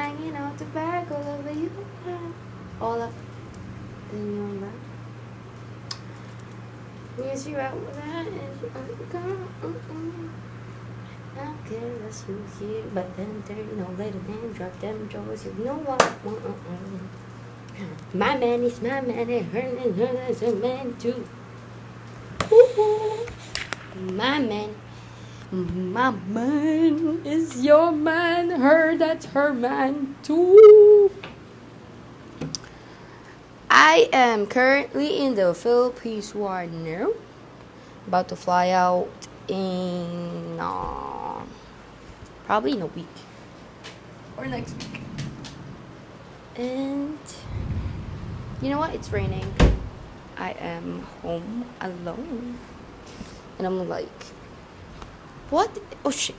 hanging out the back all over you, all up in your lap. Yes, you're out with that, and you're okay, that's you here, but then there, later then drop them drawers, you know what? My man is my man, and her is a man too. My man is your man, her that's her man too. I am currently in the Philippines right now, about to fly out in probably in a week or next week. And you know what? It's raining. I am home alone, and I'm like, what? Oh shit!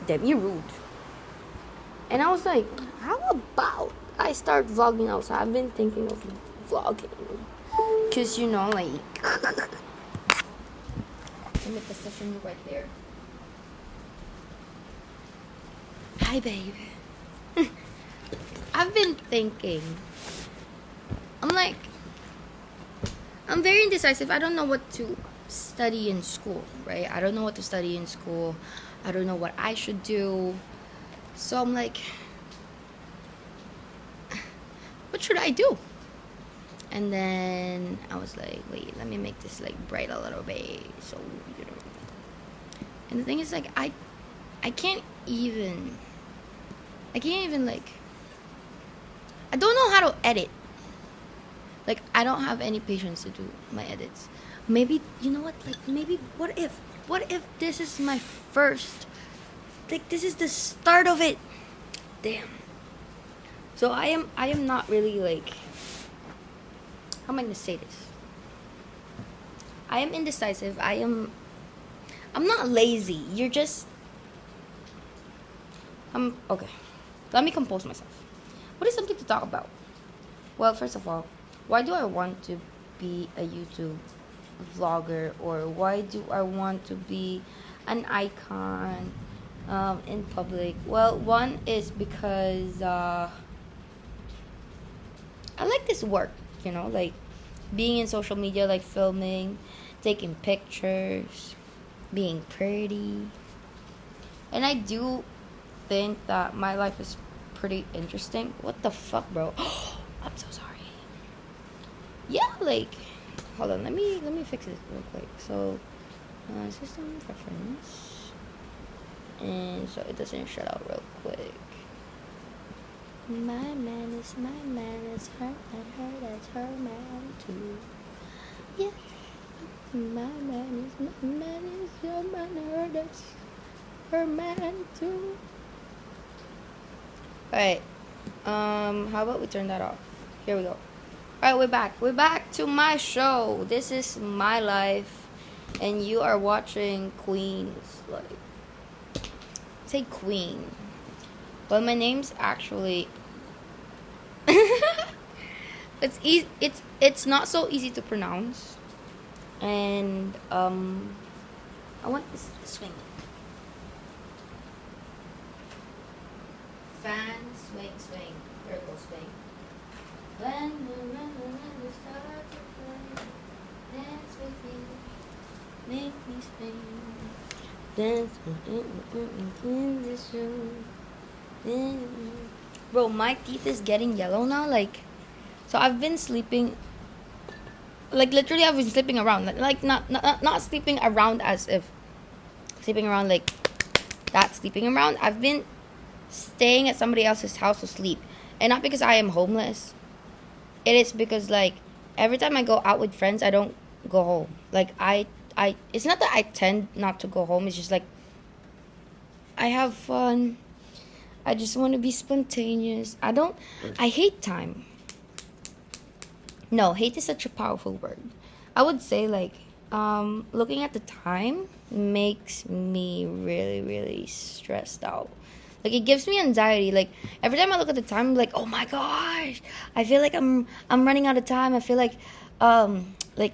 Damn, you're rude. And I was like, how about I start vlogging outside? I've been thinking of vlogging, cause like, let me position you right there. Hi, babe. I've been thinking. I'm very indecisive. I don't know what to study in school, right? I don't know what to study in school. I don't know what I should do. So I'm like, what should I do? And then I was like, wait, let me make this like bright a little bit. So, And the thing is, like, I can't even like, I don't know how to edit. Like, I don't have any patience to do my edits. Maybe, you know what? Like, maybe, what if this is my first, like, this is the start of it? Damn. So I am not really, like, how am I gonna say this? I am indecisive. I'm not lazy. You're just, okay. Let me compose myself. What is something to talk about? Well, first of all, why do I want to be a YouTube vlogger, or why do I want to be an icon in public? Well, one is because I like this work, like being in social media, like filming, taking pictures, being pretty. And I do think that my life is pretty interesting. What the fuck, bro? I'm so sorry. Yeah, like, hold on, let me fix it real quick. So, system preference, and so it doesn't shut out real quick. My man is her, that's her man too. Yeah, my man is your man, her, that's her man too. Alright, how about we turn that off? Here we go. Alright, we're back to my show. This is my life, and you are watching Queens. Like, say Queen. Well, my name's actually it's not so easy to pronounce, and I want this swing. Fan, swing, turtle swing. When the start to play, dance with me, make me swing. Dance in this room. Bro, my teeth is getting yellow now. Like, so I've been sleeping. Like, literally, I've been sleeping around. Like, not sleeping around as if sleeping around like that. Sleeping around. I've been staying at somebody else's house to sleep, and not because I am homeless. It is because, like, every time I go out with friends, I don't go home. Like, I it's not that I tend not to go home. It's just like I have fun. I just want to be spontaneous. I hate time. No, hate is such a powerful word. I would say, like, looking at the time makes me really, really stressed out. Like, it gives me anxiety. Like, every time I look at the time, I'm like, oh my gosh, I feel like I'm running out of time. I feel like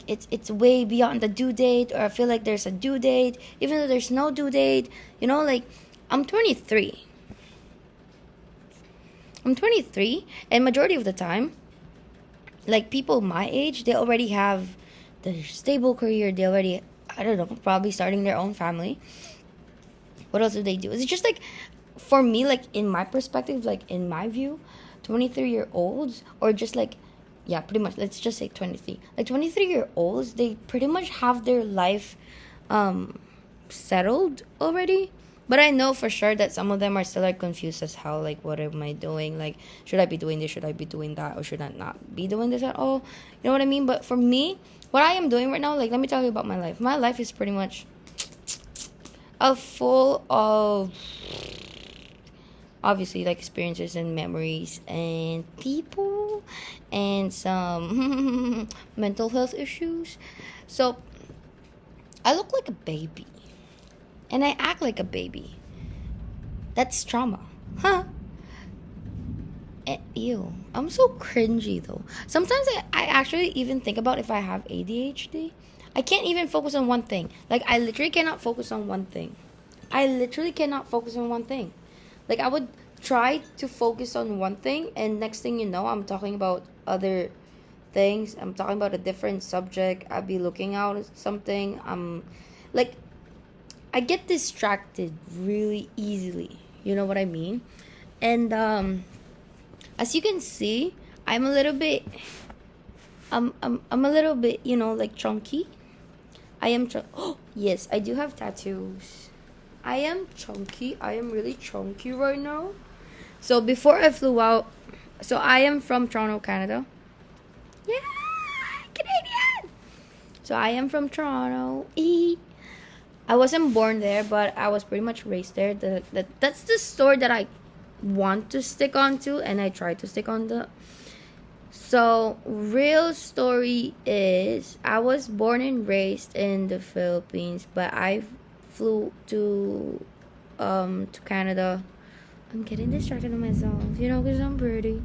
it's way beyond the due date, or I feel like there's a due date, even though there's no due date. Like, I'm 23. I'm 23, and majority of the time, like people my age, they already have the stable career. They already, I don't know, probably starting their own family. What else do they do? It's just like, for me, like in my perspective, like in my view, 23-year-olds, or just like, yeah, pretty much, let's just say 23. Like 23-year-olds, they pretty much have their life settled already. But I know for sure that some of them are still like confused as hell. Like, what am I doing? Like, should I be doing this? Should I be doing that? Or should I not be doing this at all? You know what I mean? But for me, what I am doing right now, like, let me tell you about my life. My life is pretty much a full of, obviously, like experiences and memories and people and some mental health issues. So I look like a baby and I act like a baby. That's trauma. Huh? Ew. I'm so cringy though. Sometimes I actually even think about if I have ADHD. I can't even focus on one thing. Like, I literally cannot focus on one thing. I literally cannot focus on one thing. Like, I would try to focus on one thing, and next thing you know, I'm talking about other things. I'm talking about a different subject. I'd be looking out at something. Like, I get distracted really easily. You know what I mean? And as you can see, I'm a little bit I'm a little bit, like chunky. I am oh, yes, I do have tattoos. I am chunky. I am really chunky right now. So before I flew out, so I am from Toronto, Canada. Yeah, Canadian. So I am from Toronto. I wasn't born there, but I was pretty much raised there. That's the story that I want to stick on to, and I try to stick on the. So real story is I was born and raised in the Philippines, but I flew to Canada. I'm getting distracted on myself, because I'm pretty.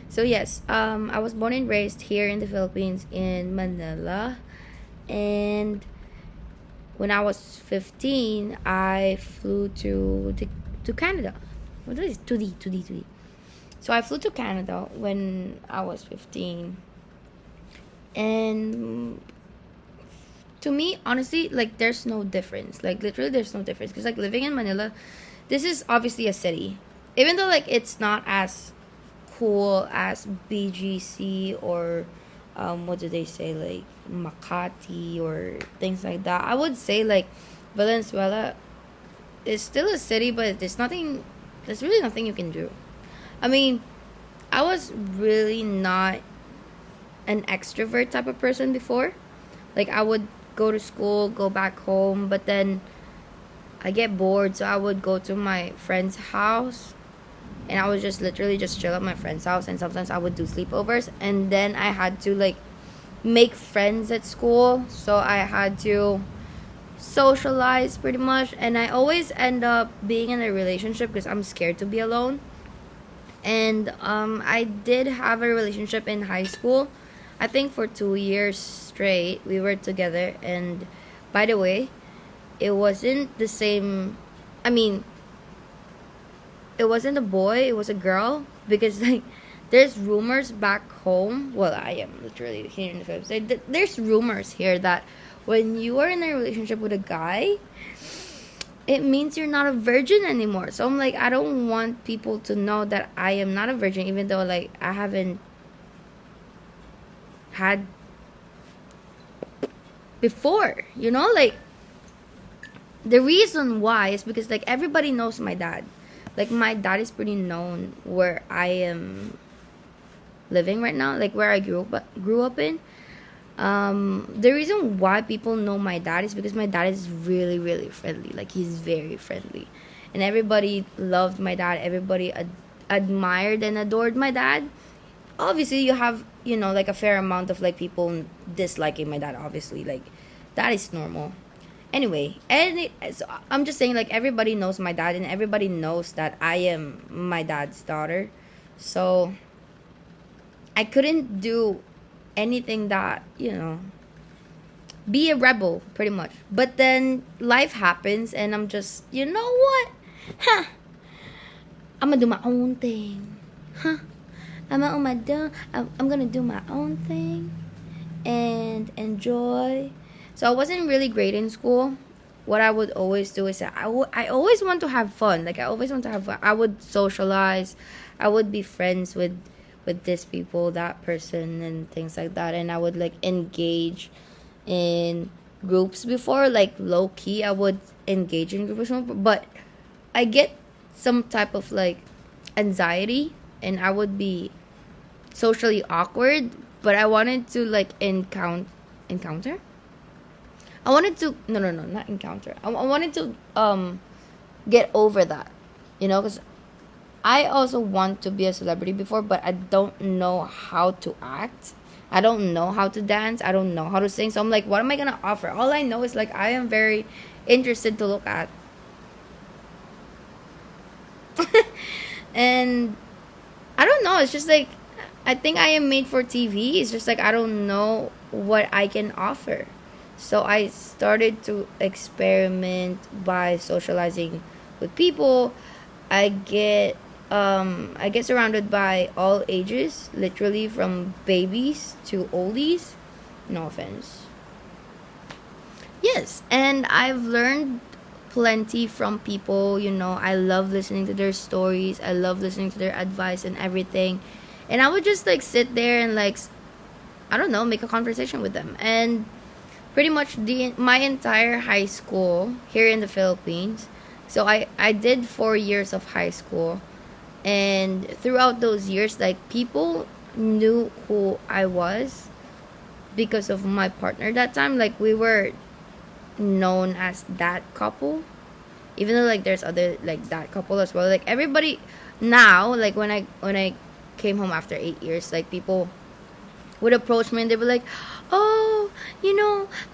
So yes, I was born and raised here in the Philippines in Manila, and when I was 15, I flew to Canada. What is it? 2D. So I flew to Canada when I was 15. And to me, honestly, like, there's no difference. Like, literally, there's no difference. Because, like, living in Manila, this is obviously a city. Even though, like, it's not as cool as BGC or, what do they say, like, Makati or things like that. I would say, like, Valenzuela is still a city, but there's really nothing you can do. I mean, I was really not an extrovert type of person before. Like, I would go to school, go back home, but then I get bored, so I would go to my friend's house, and I would just literally just chill at my friend's house, and sometimes I would do sleepovers, and then I had to, like, make friends at school, so I had to socialize pretty much, and I always end up being in a relationship because I'm scared to be alone. And I did have a relationship in high school. I think for 2 years straight we were together. And by the way, it wasn't the same. I mean, it wasn't a boy, it was a girl. Because, like, there's rumors back home. Well, I am literally here in the Philippines. There's rumors here that when you are in a relationship with a guy, it means you're not a virgin anymore. So I'm like, I don't want people to know that I am not a virgin, even though, like, I haven't had before, like, the reason why is because, like, everybody knows my dad. Like, my dad is pretty known where I am living right now, like where I grew up in. The reason why people know my dad is because my dad is really, really friendly. Like, he's very friendly, and everybody loved my dad. Everybody admired and adored my dad. Obviously, you have, like, a fair amount of, like, people disliking my dad. Obviously, like, that is normal. Anyway, so I'm just saying, like, everybody knows my dad, and everybody knows that I am my dad's daughter. So I couldn't do anything that, be a rebel, pretty much. But then life happens, and I'm just, you know what? I'm gonna do my own thing. Huh? I'm gonna do my own thing and enjoy. So I wasn't really great in school. What I would always do is that I always want to have fun. Like I always want to have fun. I would socialize. I would be friends with this people, that person, and things like that. And I would like engage in groups before, like low key. I would engage in groups, but I get some type of like anxiety, and I would be socially awkward. But I wanted to like encounter. I wanted to no, not encounter. I wanted to get over that, because I also want to be a celebrity before, but I don't know how to act. I don't know how to dance. I don't know how to sing. So I'm like, what am I gonna offer? All I know is like I am very interested to look at. And I don't know. It's just like I think I am made for TV. It's just like I don't know what I can offer. So I started to experiment by socializing with people. I get surrounded by all ages, literally from babies to oldies. No offense. Yes, and I've learned plenty from people. I love listening to their stories. I love listening to their advice and everything. And I would just like sit there and like, I don't know, make a conversation with them. And pretty much my entire high school here in the Philippines. So I did 4 years of high school. And throughout those years, like, people knew who I was because of my partner that time. Like, we were known as that couple. Even though, like, there's other, like, that couple as well. Like, everybody now, like, when I came home after 8 years, like, people would approach me and they were like, oh,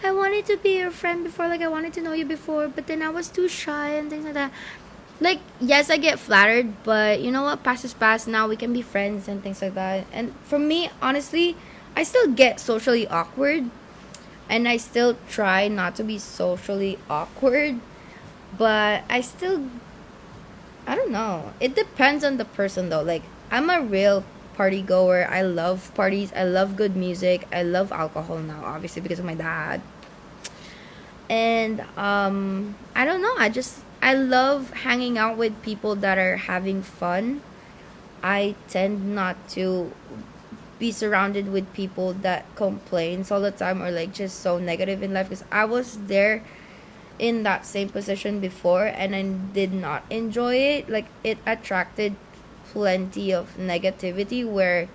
I wanted to be your friend before. Like, I wanted to know you before, but then I was too shy and things like that. Like, yes, I get flattered, but you know what? Past is past. Now we can be friends and things like that. And for me, honestly, I still get socially awkward. And I still try not to be socially awkward. But I don't know. It depends on the person, though. Like, I'm a real party goer. I love parties. I love good music. I love alcohol now, obviously, because of my dad. And, I don't know. I love hanging out with people that are having fun. I tend not to be surrounded with people that complains all the time or like just so negative in life, because I was there in that same position before and I did not enjoy it. Like, it attracted plenty of negativity where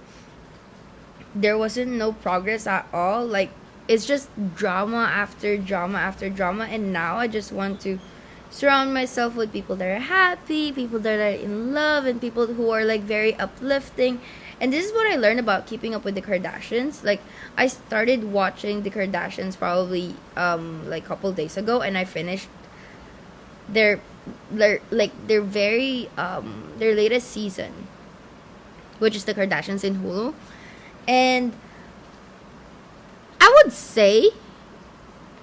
there wasn't no progress at all. Like, it's just drama after drama after drama. And now I just want to surround myself with people that are happy, people that are in love, and people who are like very uplifting. And this is what I learned about keeping up with the Kardashians. Like, I started watching the Kardashians probably like a couple days ago, and I finished their very their latest season, which is the Kardashians in Hulu. And I would say,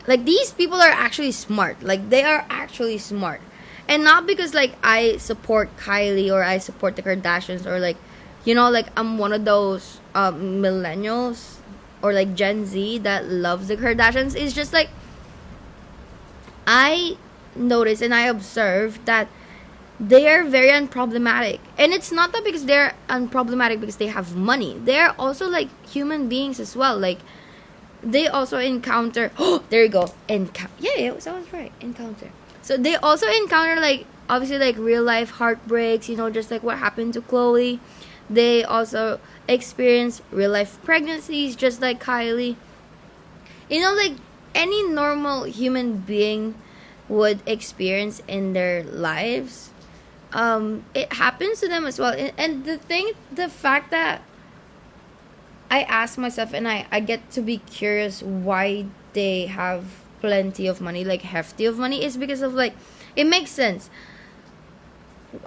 like, these people are actually smart. Like, they are actually smart. And not because, like, I support Kylie or I support the Kardashians or, like, like, I'm one of those millennials or, like, Gen Z that loves the Kardashians. It's just, like, I noticed and I observed that they are very unproblematic. And it's not that because they're unproblematic because they have money. They're also, like, human beings as well. Like, they also encounter there you go, yeah, that was right, encounter. So they also encounter, like, obviously, like, real life heartbreaks, just like what happened to Chloe. They also experience real life pregnancies, just like Kylie. Like any normal human being would experience in their lives. It happens to them as well. And the fact that I ask myself and I get to be curious why they have plenty of money, like hefty of money, is because of, like, it makes sense.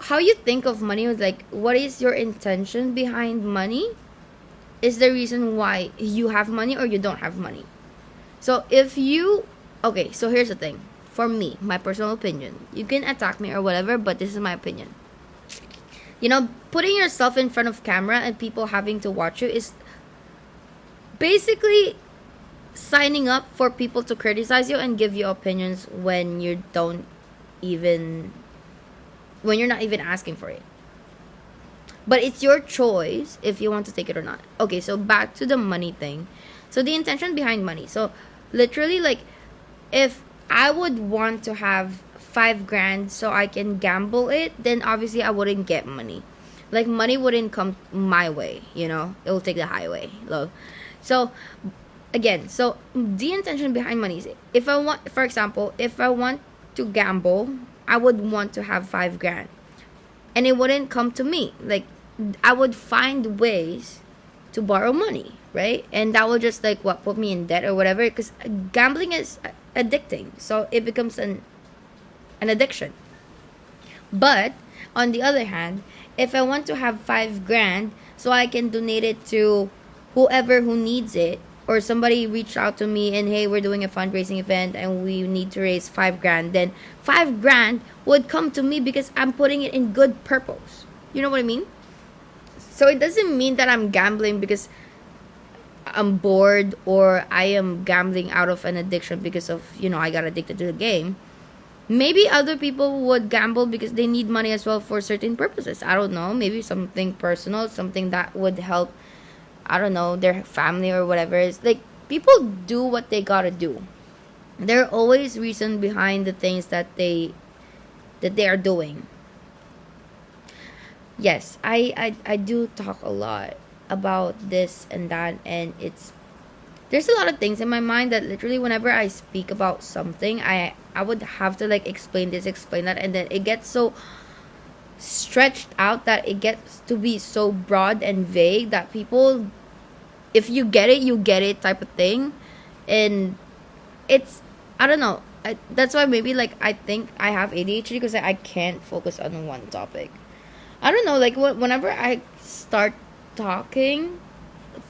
How you think of money was like, what is your intention behind money is the reason why you have money or you don't have money. So so here's the thing. For me, my personal opinion, you can attack me or whatever, but this is my opinion. putting yourself in front of camera and people having to watch you is basically signing up for people to criticize you and give you opinions when you don't even when you're not even asking for it. But it's your choice if you want to take it or not. Okay, so back to the money thing. So the intention behind money. So literally, like, if I would want to have 5 grand so I can gamble it, then obviously I wouldn't get money. Like, money wouldn't come my way, it will take the highway. So again, so the intention behind money is, if I want, for example, if I want to gamble, I would want to have 5 grand, and it wouldn't come to me. Like, I would find ways to borrow money, right? And that will just, like, put me in debt or whatever, because gambling is addicting, so it becomes an addiction. But on the other hand, if I want to have 5 grand so I can donate it to whoever who needs it, or somebody reached out to me and, hey, we're doing a fundraising event and we need to raise 5 grand, then 5 grand would come to me because I'm putting it in good purpose. You know what I mean? So it doesn't mean that I'm gambling because I'm bored, or I am gambling out of an addiction because of, I got addicted to the game. Maybe other people would gamble because they need money as well for certain purposes. I don't know. Maybe something personal, something that would help, I don't know, their family or whatever. It's like, people do what they gotta do. There are always reasons behind the things that they are doing. Yes, I do talk a lot about this and that, and there's a lot of things in my mind that literally whenever I speak about something, I would have to, like, explain this, explain that, and then it gets so stretched out that it gets to be so broad and vague that people, if you get it, you get it type of thing. And it's, I don't know, that's why maybe, like, I think I have ADHD, because I can't focus on one topic. I don't know, like, whenever I start talking,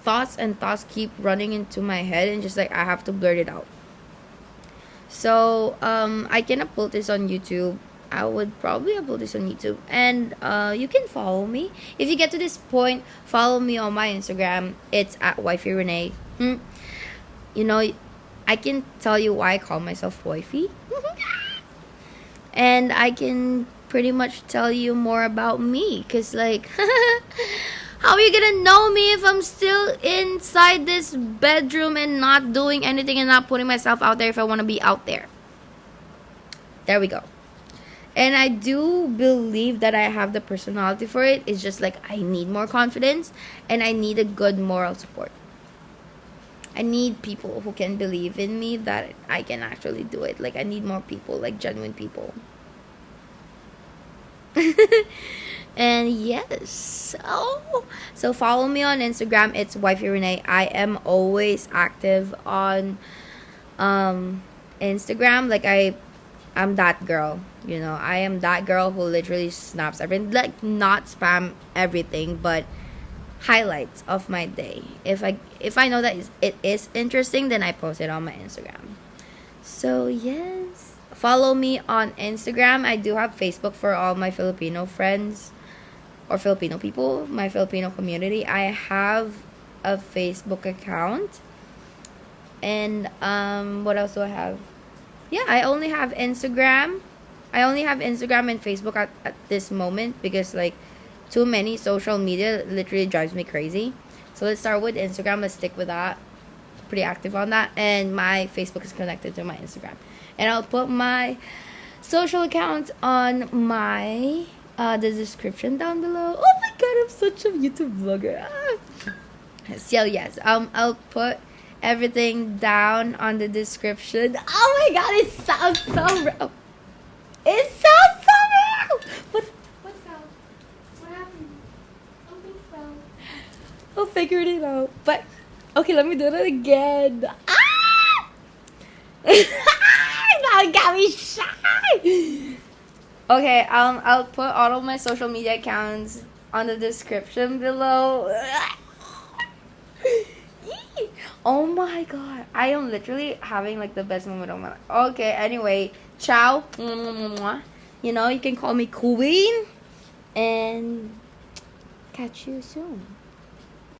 thoughts keep running into my head, and just, like, I have to blurt it out. So I can upload this on YouTube. I would probably upload this on YouTube, and you can follow me. If you get to this point, follow me on my Instagram. It's at mswifeyranee. I can tell you why I call myself wifey. And I can pretty much tell you more about me, because, like, how are you gonna know me if I'm still inside this bedroom and not doing anything and not putting myself out there if I want to be out there? There we go. And I do believe that I have the personality for it. It's just, like, I need more confidence, and I need a good moral support. I need people who can believe in me that I can actually do it. Like, I need more people, like, genuine people. And yes, so follow me on Instagram. It's mswifeyranee. I am always active on Instagram. Like, I'm that girl. I am that girl who literally snaps everything. Like, not spam everything, but highlights of my day. If I know that it is interesting, then I post it on my Instagram. So yes, follow me on Instagram. I do have Facebook for all my Filipino friends or Filipino people, my Filipino community. I have a Facebook account. And what else do I have? Yeah, I only have Instagram. I only have Instagram and Facebook at this moment, because, like, too many social media literally drives me crazy. So let's start with Instagram. Let's stick with that. Pretty active on that. And my Facebook is connected to my Instagram. And I'll put my social account on my the description down below. Oh my god, I'm such a YouTube vlogger. So yes, I'll put everything down on the description. Oh my god, it sounds so real. It sounds so real. What fell? What happened? Something fell. I'll figure it out. But okay, let me do it again. Ah! Now it got me shy. Okay, I'll put all of my social media accounts on the description below. Oh my god, I am literally having, like, the best moment of my life. Okay, anyway, ciao. You can call me Queen. And Catch you soon.